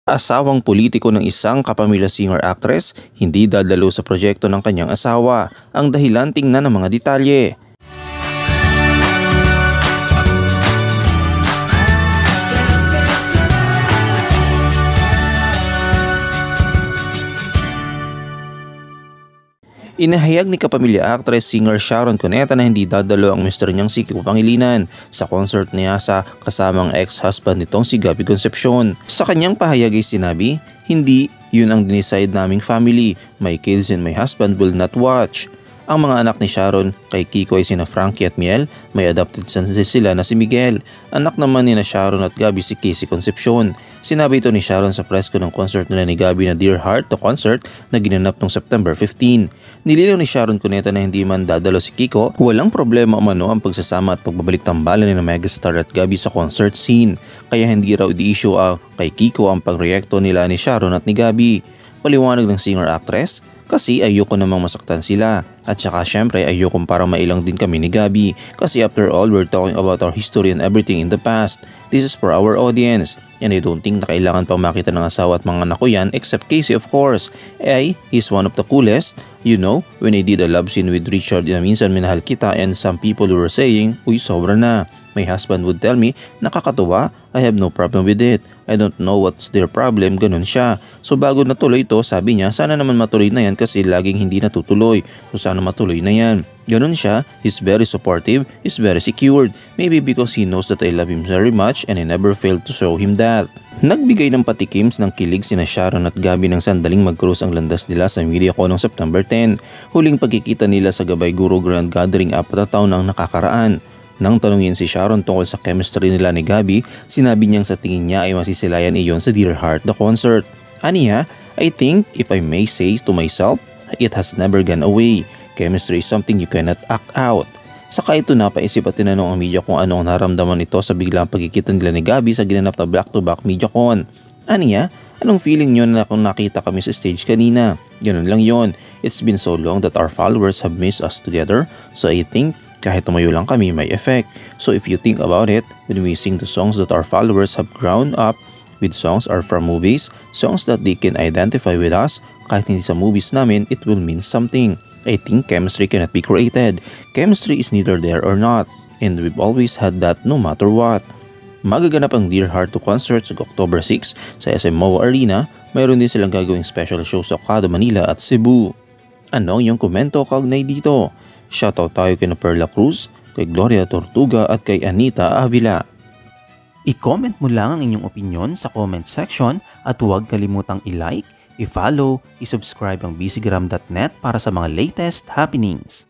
Asawang politiko ng isang kapamilya singer-actress, hindi dadalo sa proyekto ng kanyang asawa. Ang dahilan, tingnan ang mga detalye. Inahayag ni kapamilya actress singer Sharon Cuneta na hindi dadalo ang mister niyang si Kiko Pangilinan sa concert niya sa kasamang ex-husband nitong si Gabby Concepcion. Sa kanyang pahayag ay sinabi, "Hindi, yun ang dinicide naming family. My kids and my husband will not watch." Ang mga anak ni Sharon kay Kiko ay sina Frankie at Miel, may adopted son sila na si Miguel. Anak naman ni na Sharon at Gabby si Casey Concepcion. Sinabi ito ni Sharon sa press ko ng concert nila ni Gabby na Dear Heart, the concert na ginanap noong September 15. Nilinaw ni Sharon Cuneta na hindi man dadalo si Kiko, walang problema umano ang pagsasama at pagbabalik tambalan ni na megastar at Gabby sa concert scene. Kaya hindi raw di-issue kay Kiko ang pagreakto nila ni Sharon at ni Gabby. Paliwanag ng singer-actress, kasi ayoko namang masaktan sila. At saka syempre ayokong para mailang din kami ni Gabby. Kasi after all, we're talking about our history and everything in the past. This is for our audience. And I don't think na kailangan pang makita ng asawa at mga anak ko yan, except Casey of course. He's one of the coolest. You know, when I did a love scene with Richard na minsan minahal kita and some people were saying, uy sobra na. My husband would tell me, nakakatuwa, I have no problem with it. I don't know what's their problem, ganun siya. So bago natuloy ito, sabi niya, sana naman matuloy na yan kasi laging hindi natutuloy. So sana matuloy na yan. Ganun siya, he's very supportive, he's very secured. Maybe because he knows that I love him very much and I never failed to show him that. Nagbigay ng patikims ng kilig sina Sharon at Gabby nang sandaling mag-cruise ang landas nila sa MediaCon noong September 10. Huling pagkikita nila sa Gabay Guro Grand Gathering 4 na taon nang nakakaraan. Nang tanungin si Sharon tungkol sa chemistry nila ni Gabby, sinabi niyang sa tingin niya ay masisilayan iyon sa Dear Heart the concert. Aniya, I think if I may say to myself, it has never gone away. Chemistry is something you cannot act out. Saka ito napaisip at tinanong ang media kung ano ang naramdaman ito sa biglang pagkikita nila ni Gabby sa ginanap na back-to-back MediaCon. Aniya, anong feeling niyo na kung nakita kami sa stage kanina? Ganun lang yon. It's been so long that our followers have missed us together, so I think kahit tumayo lang kami may effect. So if you think about it, when we sing the songs that our followers have grown up with, songs are from movies, songs that they can identify with us, kahit hindi sa movies namin, it will mean something. I think chemistry cannot be created. Chemistry is neither there or not, and we've always had that no matter what. Magaganap ang Dear Heart 2 concert sa October 6 sa SM MOA Arena. Mayroon din silang gagawing special show sa Ocado, Manila at Cebu. Ano yung komento kaugnay dito? Shoutout tayo kay Perla Cruz, kay Gloria Tortuga at kay Anita Avila. I-comment mo lang ang inyong opinion sa comment section at huwag kalimutang i-like, i-follow, i-subscribe ang bcgram.net para sa mga latest happenings.